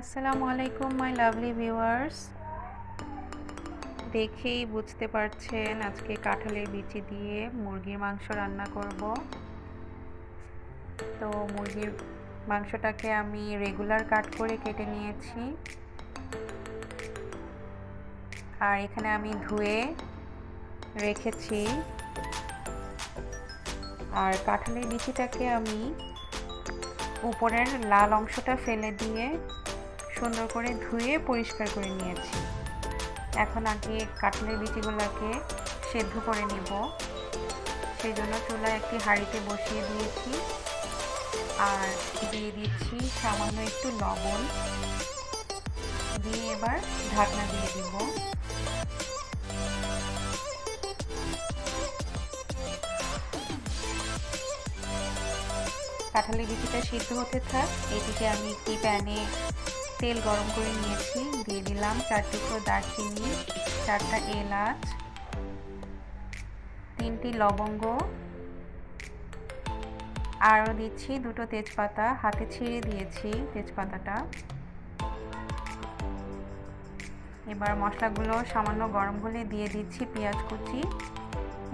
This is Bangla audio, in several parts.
আসসালামু আলাইকুম মাই লাভলি ভিউয়ার্স। দেখেই বুঝতে পারছেন আজকে কাঁঠালের বিচি দিয়ে মুরগির মাংস রান্না করব। তো মুরগির মাংসটাকে আমি রেগুলার কাট করে কেটে নিয়েছি, আর এখানে আমি ধুয়ে রেখেছি। আর কাঁঠালের বিচিটাকে আমি উপরের লাল অংশটা ফেলে দিয়ে সুন্দর করে ধুয়ে পরিষ্কার করে নিয়েছি। এখন আগে কাঁঠালের বিচিগুলোকে সেদ্ধ করে নিব। সেই জন্য চুলায় একটি হাঁড়িতে বসিয়ে দিয়েছি, আর দিয়ে দিচ্ছি সামান্য একটু লবণ, দিয়ে এবার ঢাকনা দিয়ে দিব। কাঁঠালের বিচিটা সিদ্ধ হতে থাক, এদিকে আমি একটি প্যানে তেল গরম করে নিয়েছি। দিয়ে দিলাম 4 টুকরো দারচিনি, 4টা এলাচ, 3টি লবঙ্গ, আরও দিচ্ছি 2টো তেজপাতা, হাতে ছিঁড়ে দিয়েছি তেজপাতাটা। এবার মশলাগুলো সামান্য গরম হলে দিয়ে দিচ্ছি পেঁয়াজ কুচি।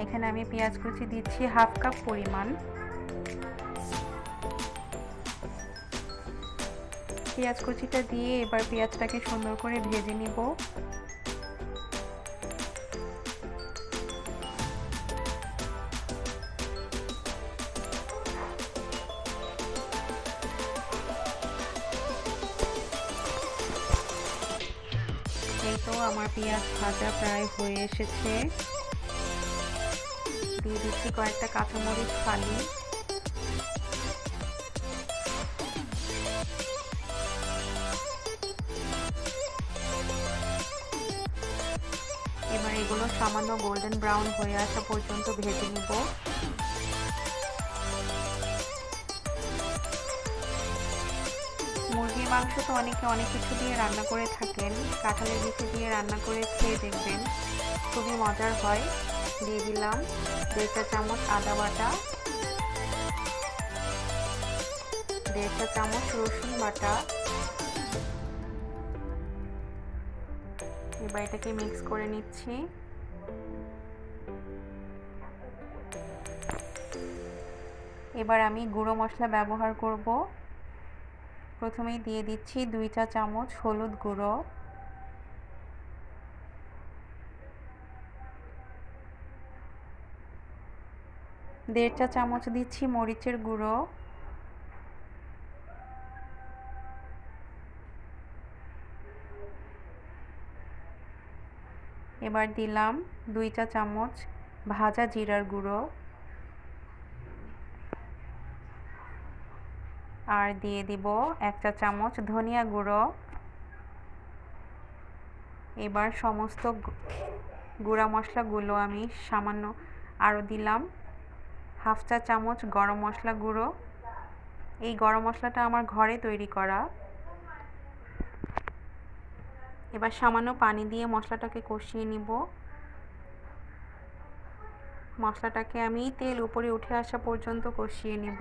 এখানে আমি পেঁয়াজ কুচি দিচ্ছি 1/2 কাপ পরিমাণ। পেঁয়াজ কুচিটা দিয়ে এবার পেঁয়াজটাকে সুন্দর করে ভেজে নিব। এই তো আমার পেঁয়াজ ভাজা প্রায় হয়ে এসেছে। দিয়ে দিচ্ছি কয়েকটা কাঁচামরিচ ফালি। এবার এগুলো সামান্য গোল্ডেন ব্রাউন হয়ে আসা পর্যন্ত ভেজে নিব। মুরগির মাংস তো অনেকে অনেক কিছু দিয়ে রান্না করে থাকেন, কাঁঠালের বিচি দিয়ে রান্না করে খেয়ে দেখবেন, খুবই মজার হয়। দিয়ে দিলাম 1.5 চামচ আদা বাটা, 1.5 চামচ রসুন বাটা। এবার এটাকে মিক্স করে নিচ্ছি। এবার আমি গুঁড়ো মশলা ব্যবহার করব। প্রথমেই দিয়ে দিচ্ছি 2 চা চামচ হলুদ গুঁড়ো, 1.5 চা চামচ দিচ্ছি মরিচের গুঁড়ো, এবার দিলাম 2 চা চামচ ভাজা জিরার গুঁড়ো, আর দিয়ে দিব 1 চা চামচ ধনিয়া গুঁড়ো। এবার সমস্ত গুঁড়া মশলাগুলো আমি সামান্য আরও দিলাম 1/2 চা চামচ গরম মশলা গুঁড়ো। এই গরম মশলাটা আমার ঘরে তৈরি করা। এবার সামান্য পানি দিয়ে মশলাটাকে কষিয়ে নিব। মশলাটাকে আমি তেল উপরে উঠে আসা পর্যন্ত কষিয়ে নিব।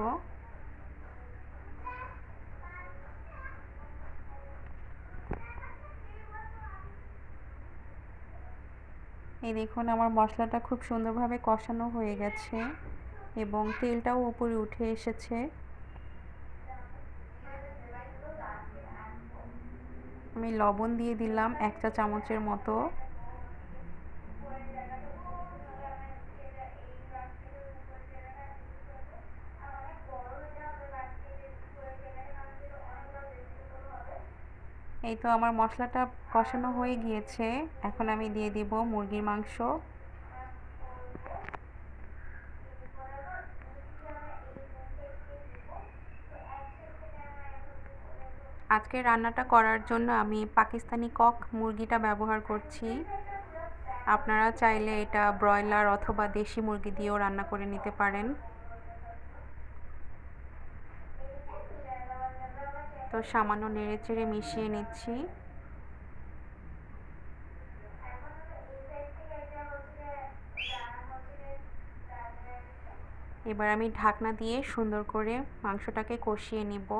এই দেখুন আমার মশলাটা খুব সুন্দরভাবে কষানো হয়ে গেছে এবং তেলটাও উপরে উঠে এসেছে। আমি লবণ দিয়ে দিলাম 1 চা চামচের মতো। এই তো আমার মশলাটা কষানো হয়ে গিয়েছে। এখন আমি দিয়ে দিব মুরগির মাংস। আজকে রান্নাটা করার জন্য আমি পাকিস্তানি কক মুরগিটা ব্যবহার করছি। আপনারা চাইলে এটা ব্রয়লার অথবা দেশি মুরগি দিয়েও রান্না করে নিতে পারেন। তো সামান্য নেড়েচেড়ে মিশিয়ে নিচ্ছি। এবার আমি ঢাকনা দিয়ে সুন্দর করে মাংসটাকে কষিয়ে নিব।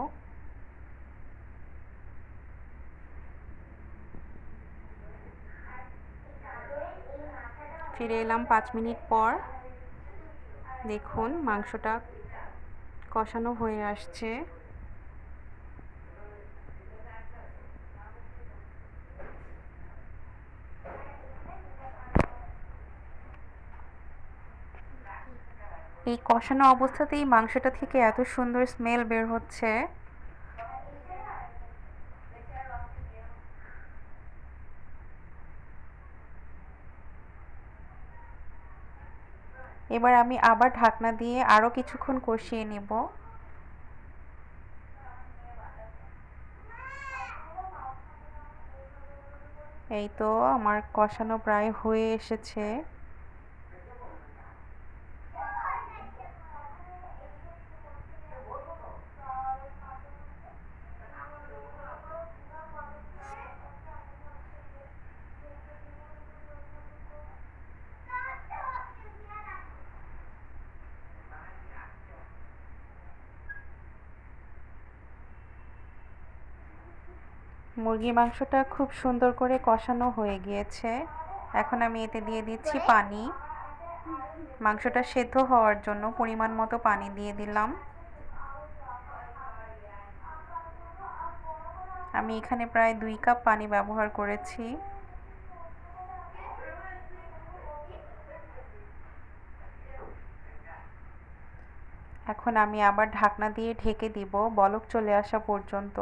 ফিরে এলাম 5 মিনিট পর। দেখুন মাংসটা কষানো হয়ে আসছে। এই কষানো অবস্থাতেই মাংসটা থেকে এত সুন্দর স্মেল বের হচ্ছে। এবার আমি আবার ঢাকনা দিয়ে আরও কিছুক্ষণ কষিয়ে নেব। এই তো আমার কষানো প্রায় হয়ে এসেছে। মুরগির মাংসটা খুব সুন্দর করে কষানো হয়ে গিয়েছে। এখন আমি এতে দিয়ে দিচ্ছি পানি। মাংসটা সেদ্ধ হওয়ার জন্য পরিমাণ মতো পানি দিয়ে দিলাম। আমি এখানে প্রায় 2 কাপ পানি ব্যবহার করেছি। এখন আমি আবার ঢাকনা দিয়ে ঢেকে দিব বলক চলে আসা পর্যন্ত।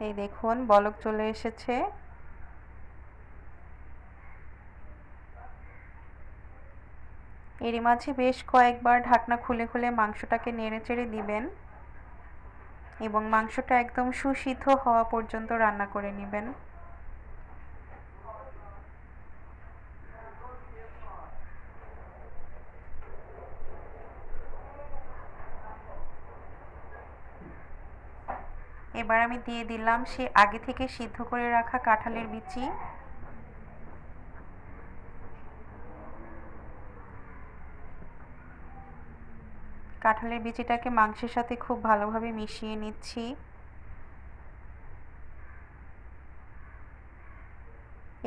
এই দেখুন বলক চলে এসেছে। এরই মাঝে বেশ কয়েকবার ঢাকনা খুলে খুলে মাংসটাকে নেড়েচেড়ে দিবেন এবং মাংসটা একদম সুসিদ্ধ হওয়া পর্যন্ত রান্না করে নেবেন। এবার আমি দিয়ে দিলাম সে আগে থেকে সিদ্ধ করে রাখা কাঁঠালের বিচি। কাঁঠালের বিচিটাকে মাংসের সাথে খুব ভালোভাবে মিশিয়ে নিচ্ছি।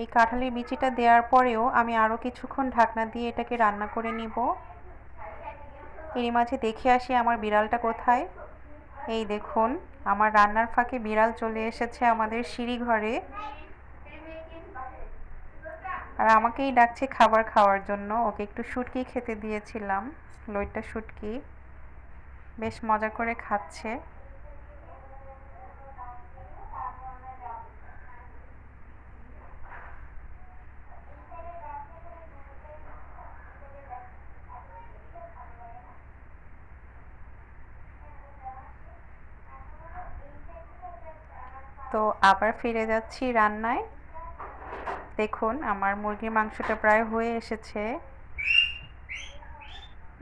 এই কাঁঠালের বিচিটা দেওয়ার পরেও আমি আরও কিছুক্ষণ ঢাকনা দিয়ে এটাকে রান্না করে নিব। এরই মাঝে দেখে আসি আমার বিড়ালটা কোথায়। এই দেখুন আমার রান্নার ফাঁকে বিড়াল চলে এসেছে আমাদের সিঁড়ি ঘরে, আর আমাকেই ডাকছে খাবার খাওয়ার জন্য। ওকে একটু শুটকি খেতে দিয়েছিলাম, লইট্টা শুটকি, বেশ মজা করে খাচ্ছে। তো আবার ফিরে যাচ্ছি রান্নায়। দেখুন আমার মুরগির মাংসটা প্রায় হয়ে এসেছে।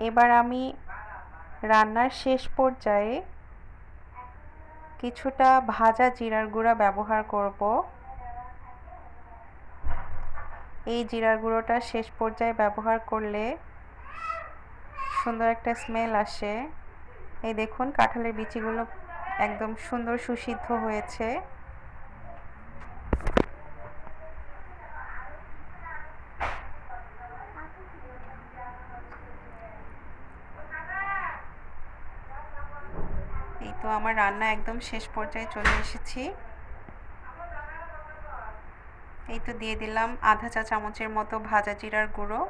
এবার আমি রান্নার শেষ পর্যায়ে কিছুটা ভাজা জিরার গুঁড়া ব্যবহার করব। এই জিরার গুঁড়োটা শেষ পর্যায়ে ব্যবহার করলে সুন্দর একটা স্মেল আসে। এই দেখুন কাঁঠালের বিচিগুলো একদম সুন্দর সুসিদ্ধ হয়েছে। এই তো আমার রান্না একদম শেষ পর্যায়ে চলে এসেছি। এই তো দিয়ে দিলাম আধা চা চামচের মতো ভাজা জিরার গুঁড়ো।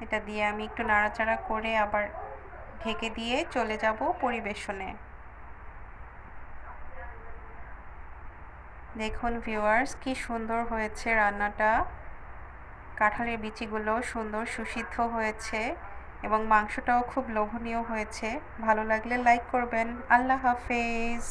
এটা দিয়ে আমি একটু নাড়াচাড়া করে আবার ঢেকে দিয়ে চলে যাব পরিবেশনে। দেখুন ভিউয়ার্স কি সুন্দর হয়েছে রান্নাটা। কাঁঠালের বিচিগুলো সুন্দর সুসিদ্ধ হয়েছে এবং মাংসটাও খুব লোভনীয় হয়েছে। ভালো লাগলে লাইক করবেন। আল্লাহ হাফেজ।